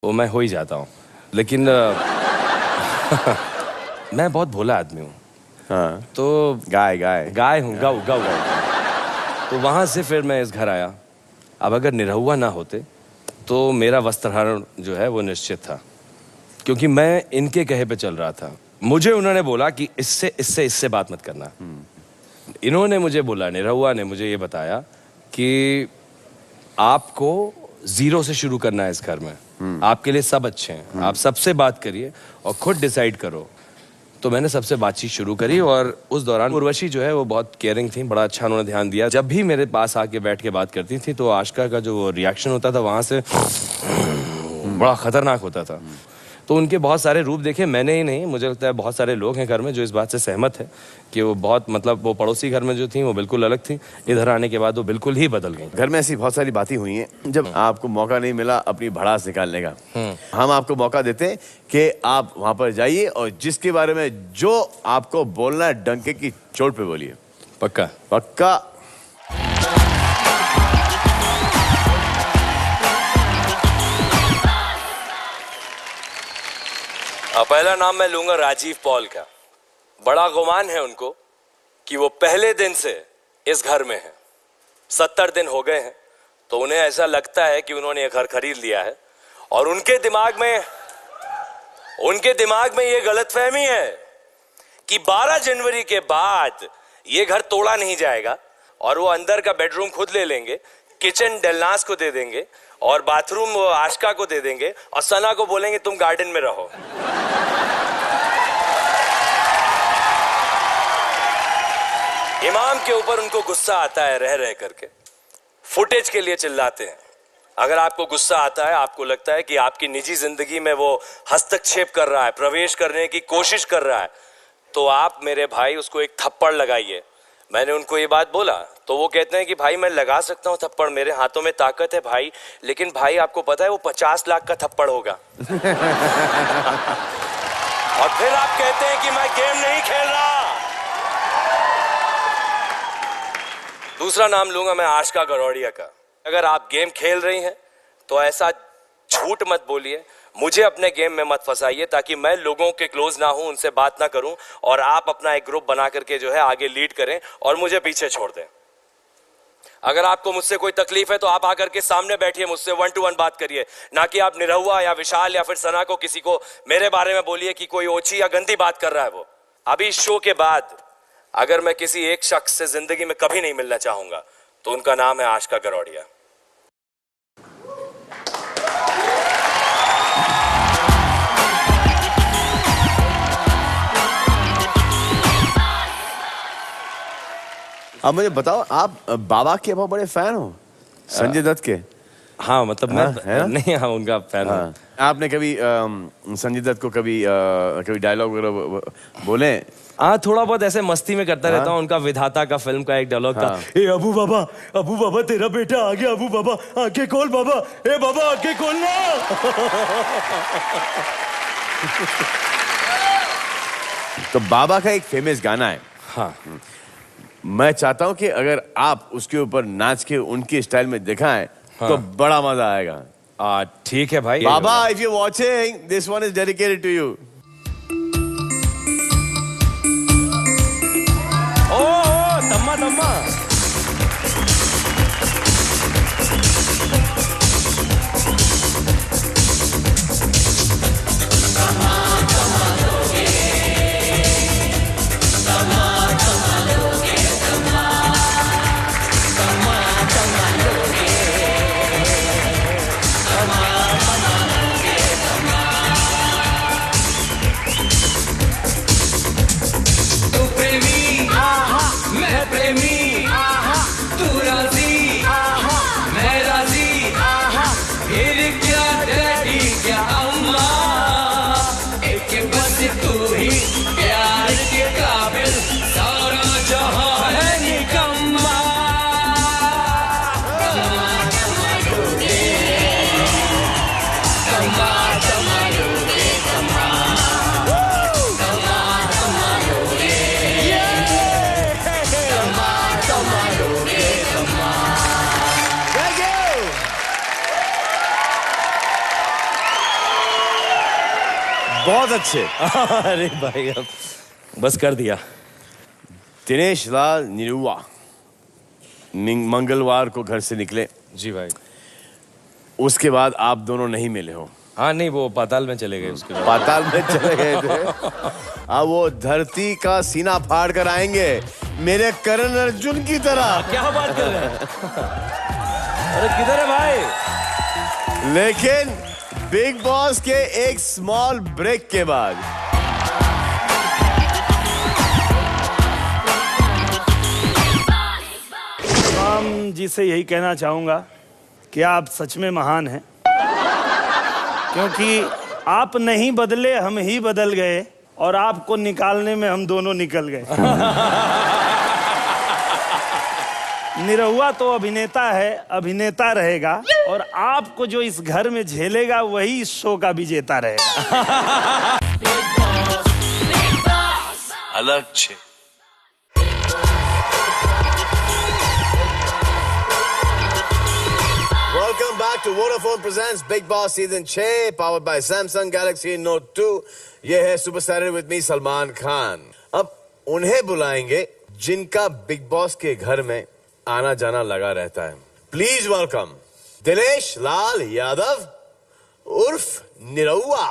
वो मैं हो ही जाता हूँ, लेकिन मैं बहुत भोला आदमी हूँ। हाँ। तो गाय हूँ, गाऊ। तो वहाँ से फिर मैं इस घर आया। अब अगर निरहुआ ना होते तो मेरा वस्त्रहरण जो है वो निश्चित था, क्योंकि मैं इनके कहे पे चल रहा था। मुझे उन्होंने बोला कि इससे बात मत करना। इन्होंने मुझे बोला, निरहुआ ने मुझे ये बताया कि आपको जीरो से शुरू करना है इस घर में। आपके लिए सब अच्छे हैं, आप सबसे बात करिए और खुद डिसाइड करो। तो मैंने सबसे बातचीत शुरू करी और उस दौरान उर्वशी जो है वो बहुत केयरिंग थी, बड़ा अच्छा उन्होंने ध्यान दिया। जब भी मेरे पास आके बैठ के बात करती थी तो आशिका का जो रिएक्शन होता था वहां से बड़ा खतरनाक होता था। तो उनके बहुत सारे रूप देखे मैंने ही नहीं, मुझे लगता है बहुत सारे लोग हैं घर में जो इस बात से सहमत है कि वो बहुत, मतलब वो पड़ोसी घर में जो थी वो बिल्कुल अलग थी, इधर आने के बाद वो बिल्कुल ही बदल गई। घर में ऐसी बहुत सारी बातें हुई हैं जब आपको मौका नहीं मिला अपनी भड़ास निकालने का। हम आपको मौका देते हैं कि आप वहां पर जाइए और जिसके बारे में जो आपको बोलना है डंके की चोट पे बोलिए। पक्का? पक्का। पहला नाम मैं लूंगा राजीव पॉल का। बड़ा गुमान है उनको कि वो पहले दिन से इस घर में है। 70 दिन हो गए हैं, तो उन्हें ऐसा लगता है कि उन्होंने ये घर खरीद लिया है और उनके दिमाग में ये गलतफहमी है कि 12 जनवरी के बाद ये घर तोड़ा नहीं जाएगा और वो अंदर का बेडरूम खुद ले लेंगे, किचन डेलनास को दे देंगे और बाथरूम वो आशिका को दे देंगे और सना को बोलेंगे तुम गार्डन में रहो। इमाम के ऊपर उनको गुस्सा आता है, रह करके फुटेज के लिए चिल्लाते हैं। अगर आपको गुस्सा आता है, आपको लगता है कि आपकी निजी जिंदगी में वो हस्तक्षेप कर रहा है, प्रवेश करने की कोशिश कर रहा है, तो आप मेरे भाई उसको एक थप्पड़ लगाइए। मैंने उनको ये बात बोला तो वो कहते हैं कि भाई मैं लगा सकता हूँ थप्पड़, मेरे हाथों में ताकत है भाई, लेकिन भाई आपको पता है वो 50 लाख का थप्पड़ होगा। और फिर आप कहते हैं कि मैं गेम नहीं खेल रहा। दूसरा नाम लूंगा मैं आशिका गरौड़िया का। अगर आप गेम खेल रही हैं तो ऐसा झूठ मत बोलिए, मुझे अपने गेम में मत फंसाइए ताकि मैं लोगों के क्लोज ना हूं, उनसे बात ना करूं और आप अपना एक ग्रुप बना करके जो है आगे लीड करें और मुझे पीछे छोड़ दें। अगर आपको मुझसे कोई तकलीफ है तो आप आकर के सामने बैठिए, मुझसे 1 to 1 बात करिए, ना कि आप निरहुआ या विशाल या फिर सना को किसी को मेरे बारे में बोलिए कि कोई ओछी या गंदी बात कर रहा है वो। अभी इस शो के बाद अगर मैं किसी एक शख्स से जिंदगी में कभी नहीं मिलना चाहूंगा तो उनका नाम है आशिका गरौड़िया। अब मुझे बताओ, आप बाबा के बहुत बड़े फैन हो संजय दत्त के? हाँ मतलब मैं नहीं, हाँ उनका फैन हूं। आपने कभी संजय दत्त को कभी डायलॉग वगैरह बोले? हाँ थोड़ा बहुत ऐसे मस्ती में करता रहता हूँ। उनका विधाता का फिल्म का एक डायलॉग था, ए अबू बाबा तेरा बेटा आ गया, अबू बाबा आंखें खोल बाबा, ए बाबा आंखें खोलना। तो बाबा का एक फेमस गाना है, हाँ मैं चाहता हूं कि अगर आप उसके ऊपर नाच के उनके स्टाइल में दिखाएं तो बड़ा मजा आएगा। ठीक है भाई। बाबा, if you watching, this one is dedicated to you. ओ तम्मा तम्मा। मैं प्रेमी बहुत अच्छे। अरे भाई अब बस कर दिया। दिनेश लाल निरुआ मंगलवार को घर से निकले। जी भाई। उसके बाद आप दोनों नहीं मिले हो। हाँ नहीं, वो पाताल में चले गए उसके बाद। पाताल में चले गए थे। अब वो धरती का सीना फाड़ कर आएंगे मेरे करण अर्जुन की तरह। क्या बात कर रहे हैं? अरे किधर है भाई? लेकिन बिग बॉस के एक स्मॉल ब्रेक के बाद इमाम जी से यही कहना चाहूंगा कि आप सच में महान हैं, क्योंकि आप नहीं बदले, हम ही बदल गए, और आपको निकालने में हम दोनों निकल गए। निरहुआ तो अभिनेता है, अभिनेता रहेगा, और आपको जो इस घर में झेलेगा वही इस शो का विजेता रहेगा। अलग छे। Welcome back to Vodafone presents Big Boss Season 6 powered by Samsung Galaxy Note 2। ये है superstar with me Salman Khan. अब उन्हें बुलाएंगे जिनका बिग बॉस के घर में आना जाना लगा रहता है। प्लीज वेलकम दिनेश लाल यादव उर्फ निरहुआ।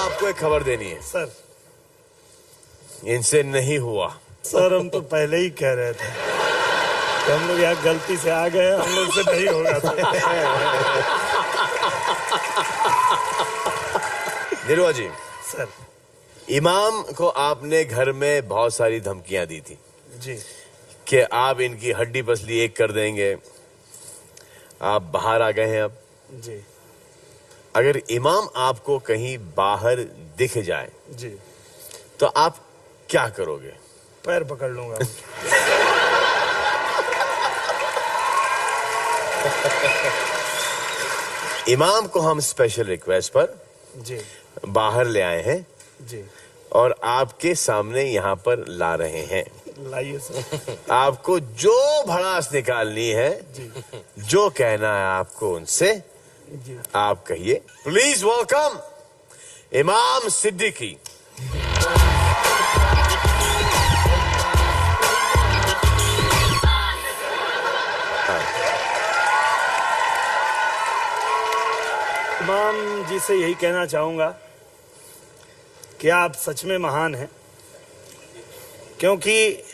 आपको एक खबर देनी है सर। इनसे नहीं हुआ। सर हम तो पहले ही कह रहे थे कि हम लोग यहाँ गलती से आ गए, हम लोग से नहीं होगा सर। निरुआ जी, सर इमाम को आपने घर में बहुत सारी धमकियां दी थी जी कि आप इनकी हड्डी पसली एक कर देंगे। आप बाहर आ गए हैं। अब जी अगर इमाम आपको कहीं बाहर दिख जाए जी तो आप क्या करोगे? पैर पकड़ लूंगा। इमाम को हम स्पेशल रिक्वेस्ट पर जी बाहर ले आए हैं जी और आपके सामने यहाँ पर ला रहे हैं। लाइए सर। आपको जो भड़ास निकालनी है, जी जो कहना है आपको उनसे जी आप कहिए। प्लीज वेलकम इमाम सिद्दीकी। इमाम जी से यही कहना चाहूंगा कि आप सच में महान हैं, क्योंकि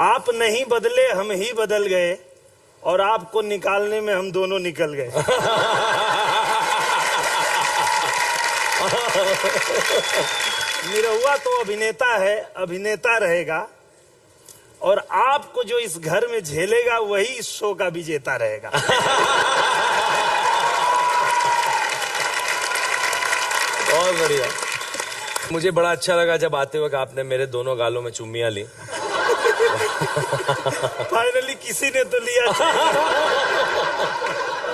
आप नहीं बदले, हम ही बदल गए, और आपको निकालने में हम दोनों निकल गए। निरहुआ तो अभिनेता है, अभिनेता रहेगा, और आपको जो इस घर में झेलेगा वही इस शो का विजेता रहेगा। बहुत बढ़िया। मुझे बड़ा अच्छा लगा जब आते वक्त आपने मेरे दोनों गालों में चुम्मियां ली। फाइनली किसी ने तो लिया।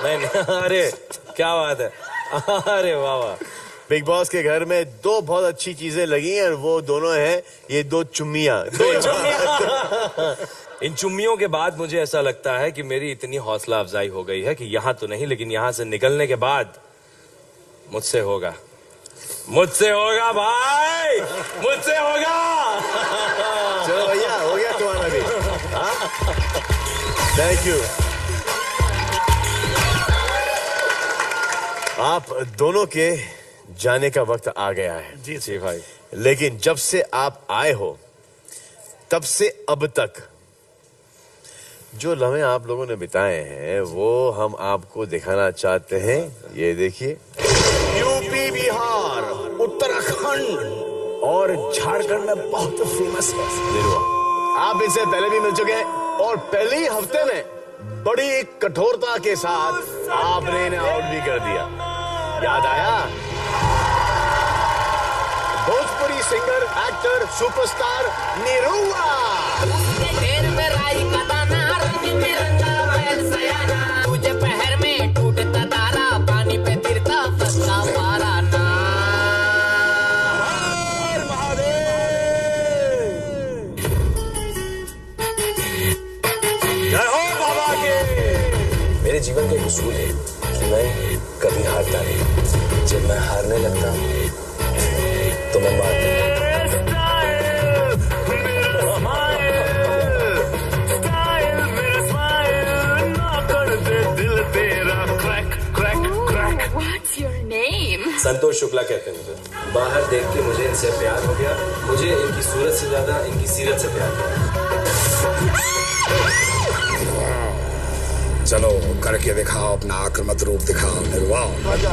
नहीं, अरे क्या बात है। अरे वाह वाह। बिग बॉस के घर में दो बहुत अच्छी चीजें लगी और वो दोनों हैं ये दो चुम्मियां। इन चुम्मियों के बाद मुझे ऐसा लगता है कि मेरी इतनी हौसला अफजाई हो गई है कि यहाँ तो नहीं, लेकिन यहाँ से निकलने के बाद मुझसे होगा, मुझसे होगा भाई, मुझसे होगा। चलो भैया, हो गया तुम्हारा भी। Thank you. आप दोनों के जाने का वक्त आ गया है। जी जी भाई। लेकिन जब से आप आए हो तब से अब तक जो लम्हे आप लोगों ने बिताए हैं वो हम आपको दिखाना चाहते हैं। ये देखिए, यूपी, बिहार, उत्तराखंड और झारखंड में बहुत फेमस है निरुआ। आप इनसे पहले भी मिल चुके हैं और पहले ही हफ्ते में बड़ी कठोरता के साथ आपने इन्हें आउट भी कर दिया। याद आया? Bhojpuri singer, actor, superstar Nirahua. उसूल है कि मैं कभी हारता नहीं। जब मैं हारने लगता तो मैं मारता। What's your name? संतोष शुक्ला कहते हैं मुझे। बाहर देख के मुझे इनसे प्यार हो गया। मुझे इनकी सूरत से ज्यादा इनकी सीरत से प्यार हो। चलो करके दिखाओ, अपना आक्रामक रूप दिखाओ, निर्वाह।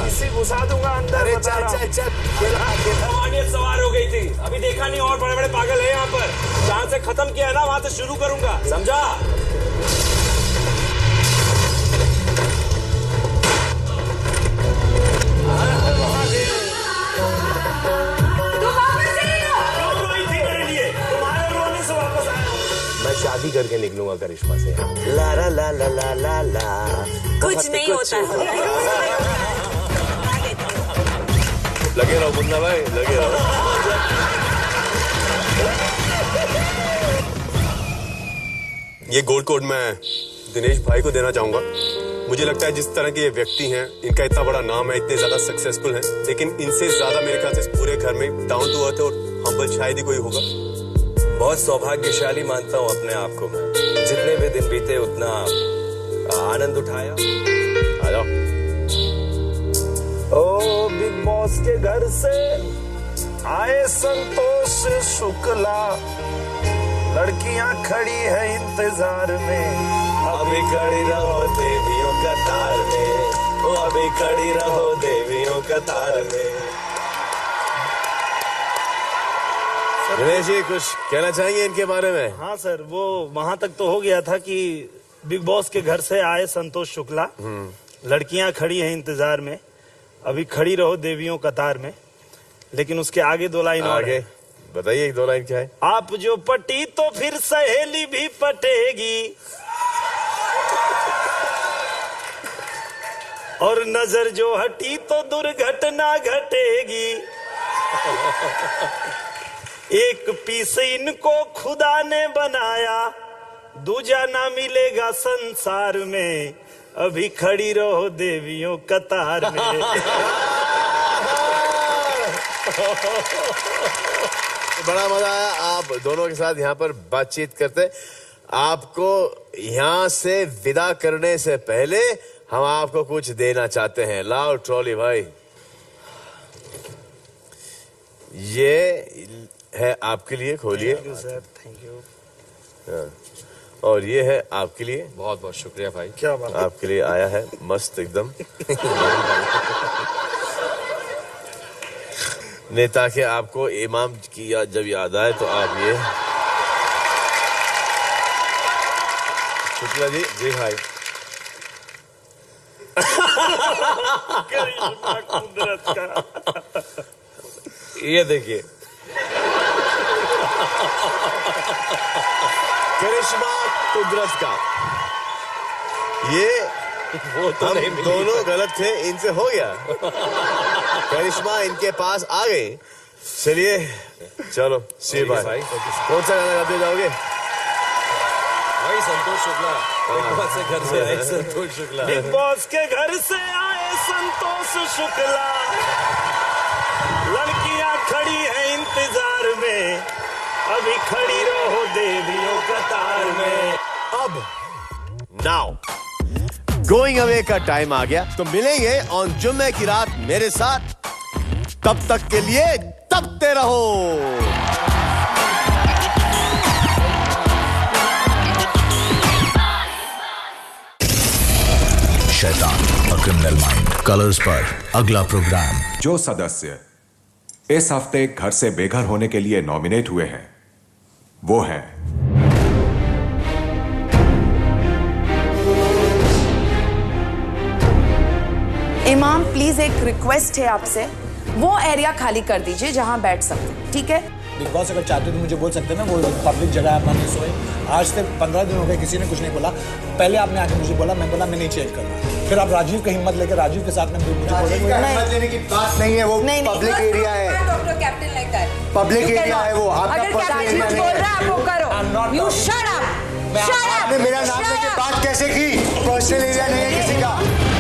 इसी घुसा दूंगा अंदर। चल कहानियत सवार हो गई थी। अभी देखा नहीं और बड़े बड़े पागल हैं यहाँ पर। जहाँ से खत्म किया है ना वहाँ से शुरू करूंगा, समझा? मैं शादी करके निकलूंगा करिश्मा से। ला ला ला ला ला ला ला कुछ नहीं होता है। लगे रहो मुन्ना भाई, लगे रहो। ये गोल्ड कोड मैं दिनेश भाई को देना चाहूंगा। मुझे लगता है जिस तरह के ये व्यक्ति हैं, इनका इतना बड़ा नाम है, इतने ज्यादा सक्सेसफुल हैं, लेकिन इनसे ज्यादा मेरे ख्याल से पूरे घर में डाउन टू अर्थ और हम्बल शायद ही कोई होगा। बहुत सौभाग्यशाली मानता हूँ अपने आप को मैं। जितने भी दिन बीते उतना आनंद उठाया। आ जाओ। ओ बिग बॉस के घर से आए संतोष शुक्ला, लड़कियां खड़ी है इंतजार में। अभी खड़ी रहो देवियों कतार में, ओ अभी खड़ी रहो देवियों कतार में। दिनेश जी कुछ कहना चाहेंगे इनके बारे में? हाँ सर, वो वहां तक तो हो गया था कि बिग बॉस के घर से आए संतोष शुक्ला, लड़कियां खड़ी हैं इंतजार में, अभी खड़ी रहो देवियों कतार में। लेकिन उसके आगे 2 लाइन और आगे है। बताइए, 1-2 लाइन क्या है? आप जो पटी तो फिर सहेली भी पटेगी, और नजर जो हटी तो दुर्घटना घटेगी। एक पीस इनको खुदा ने बनाया, दूजा ना मिलेगा संसार में, अभी खड़ी रहो देवियों कतार में। बड़ा मजा आया आप दोनों के साथ यहाँ पर बातचीत करते। आपको यहाँ से विदा करने से पहले हम आपको कुछ देना चाहते हैं। लाओ ट्रॉली भाई, ये है आपके लिए, खोलिए। Thank you sir, thank you. और ये है आपके लिए। बहुत बहुत शुक्रिया भाई। क्या बात है। आपके लिए आया है, मस्त एकदम। नेता के आपको इमाम की जब याद आए तो आप ये। शुक्ला जी। जी भाई। कुदरत का। ये देखिए, करिश्मा कुदरत का। ये वो तो हम नहीं मिली। दोनों गलत थे, इनसे हो गया। करिश्मा इनके पास आ गई। चलिए चलो सी भाई, कौन सा गाना गाते जाओगे? भाई संतोष शुक्ला, बिग बॉस के घर से आए संतोष शुक्ला। बिग बॉस के घर से आए संतोष शुक्ला, लड़कियां खड़ी हैं इंतजार में, अभी खड़ी रहो देवियों कतार में। अब नाउ गोइंग अवे का टाइम आ गया, तो मिलेंगे ऑन जुम्मे की रात मेरे साथ। तब तक के लिए तपते रहो। शैतान अ क्रिमिनल माइंड कलर्स पर अगला प्रोग्राम। जो सदस्य इस हफ्ते घर से बेघर होने के लिए नॉमिनेट हुए हैं वो है इमाम, प्लीज एक रिक्वेस्ट है आपसे, वो एरिया खाली कर दीजिए जहां बैठ सकते, ठीक है? बिग बॉस अगर चाहते तो मुझे बोल सकते हैं ना, वो पब्लिक जगह है, नहीं सोए। आज से 15 दिन हो गए, किसी ने कुछ नहीं बोला। पहले आपने आके मुझे बोला, मैं बोला मैं नहीं चेंज करूँगा। फिर आप राजीव की हिम्मत लेकर राजीव के साथ में मुझे हिम्मत लेने की बात नहीं है, वो पब्लिक एरिया है, पब्लिक एरिया है वो। अगर राजीव बोल रहा है वो करो। You shut up. मैं आपने मेरा नाम लेके बात कैसे की? पर्सनल एरिया नहीं है किसी का।